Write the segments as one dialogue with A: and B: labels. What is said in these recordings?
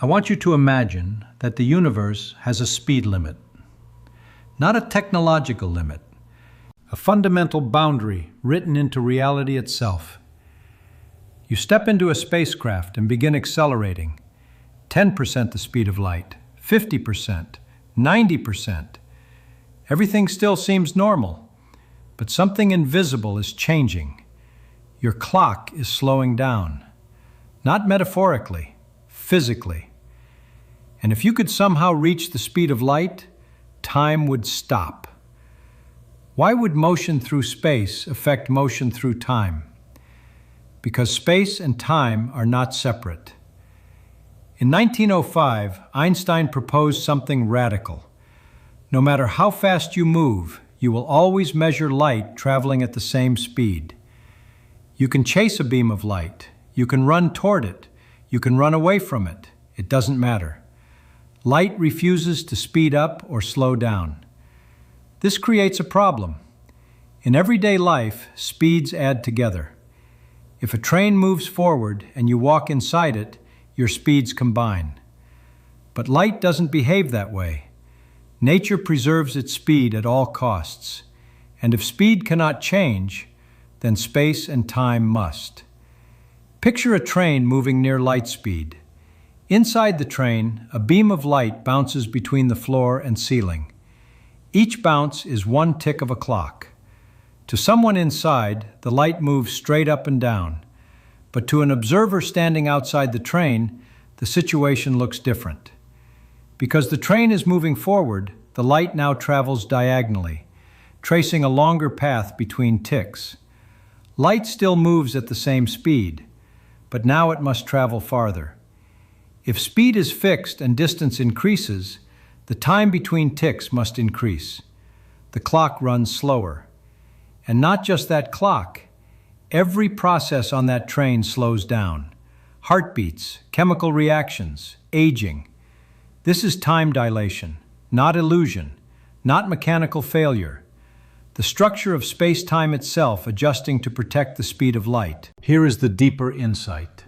A: I want you to imagine that the universe has a speed limit, not a technological limit, a fundamental boundary written into reality itself. You step into a spacecraft and begin accelerating, 10% the speed of light, 50%, 90%. Everything still seems normal, but something invisible is changing. Your clock is slowing down, not metaphorically, physically. And if you could somehow reach the speed of light, time would stop. Why would motion through space affect motion through time? Because space and time are not separate. In 1905, Einstein proposed something radical. No matter how fast you move, you will always measure light traveling at the same speed. You can chase a beam of light. You can run toward it. You can run away from it. It doesn't matter. Light refuses to speed up or slow down. This creates a problem. In everyday life, speeds add together. If a train moves forward and you walk inside it, your speeds combine. But light doesn't behave that way. Nature preserves its speed at all costs. And if speed cannot change, then space and time must. Picture a train moving near light speed. Inside the train, a beam of light bounces between the floor and ceiling. Each bounce is one tick of a clock. To someone inside, the light moves straight up and down. But to an observer standing outside the train, the situation looks different. Because the train is moving forward, the light now travels diagonally, tracing a longer path between ticks. Light still moves at the same speed, but now it must travel farther. If speed is fixed and distance increases, the time between ticks must increase. The clock runs slower. And not just that clock. Every process on that train slows down. Heartbeats, chemical reactions, aging. This is time dilation, not illusion, not mechanical failure. The structure of space-time itself adjusting to protect the speed of light. Here is the deeper insight.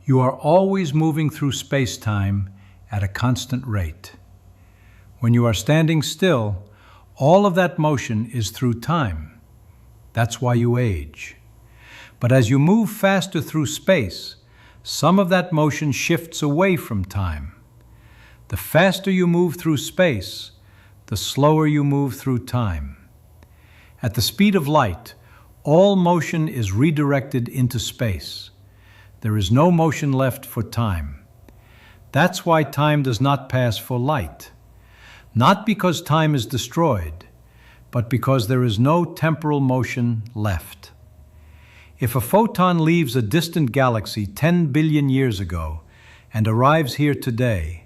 A: You are always moving through space-time at a constant rate. When you are standing still, all of that motion is through time. That's why you age. But as you move faster through space, some of that motion shifts away from time. The faster you move through space, the slower you move through time. At the speed of light, all motion is redirected into space. There is no motion left for time. That's why time does not pass for light. Not because time is destroyed, but because there is no temporal motion left. If a photon leaves a distant galaxy 10 billion years ago and arrives here today,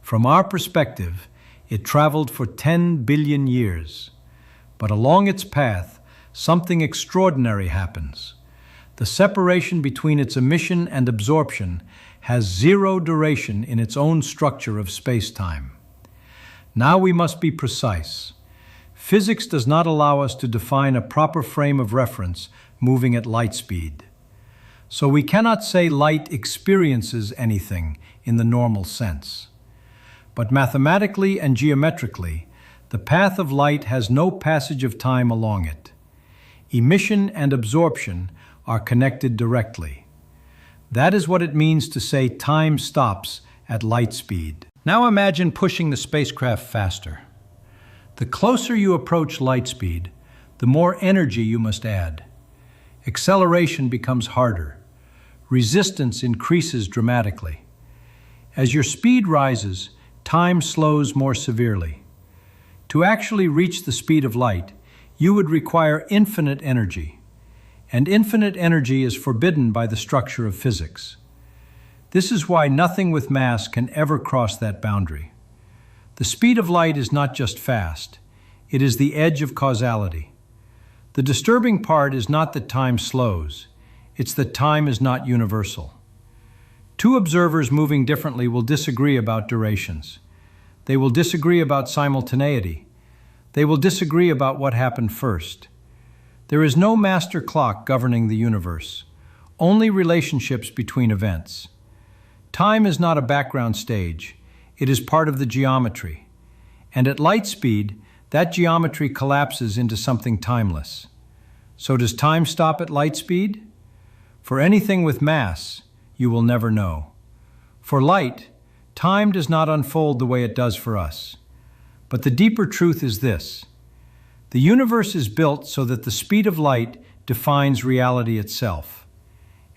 A: from our perspective, it traveled for 10 billion years. But along its path, something extraordinary happens. The separation between its emission and absorption has zero duration in its own structure of space-time. Now we must be precise. Physics does not allow us to define a proper frame of reference moving at light speed. So we cannot say light experiences anything in the normal sense. But mathematically and geometrically, the path of light has no passage of time along it. Emission and absorption are connected directly. That is what it means to say time stops at light speed. Now imagine pushing the spacecraft faster. The closer you approach light speed, the more energy you must add. Acceleration becomes harder. Resistance increases dramatically. As your speed rises, time slows more severely. To actually reach the speed of light, you would require infinite energy. And infinite energy is forbidden by the structure of physics. This is why nothing with mass can ever cross that boundary. The speed of light is not just fast, it is the edge of causality. The disturbing part is not that time slows, it's that time is not universal. Two observers moving differently will disagree about durations. They will disagree about simultaneity. They will disagree about what happened first. There is no master clock governing the universe, only relationships between events. Time is not a background stage. It is part of the geometry. And at light speed, that geometry collapses into something timeless. So does time stop at light speed? For anything with mass, you will never know. For light, time does not unfold the way it does for us. But the deeper truth is this: the universe is built so that the speed of light defines reality itself.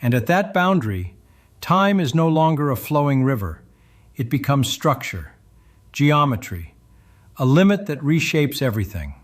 A: And at that boundary, time is no longer a flowing river. It becomes structure, geometry, a limit that reshapes everything.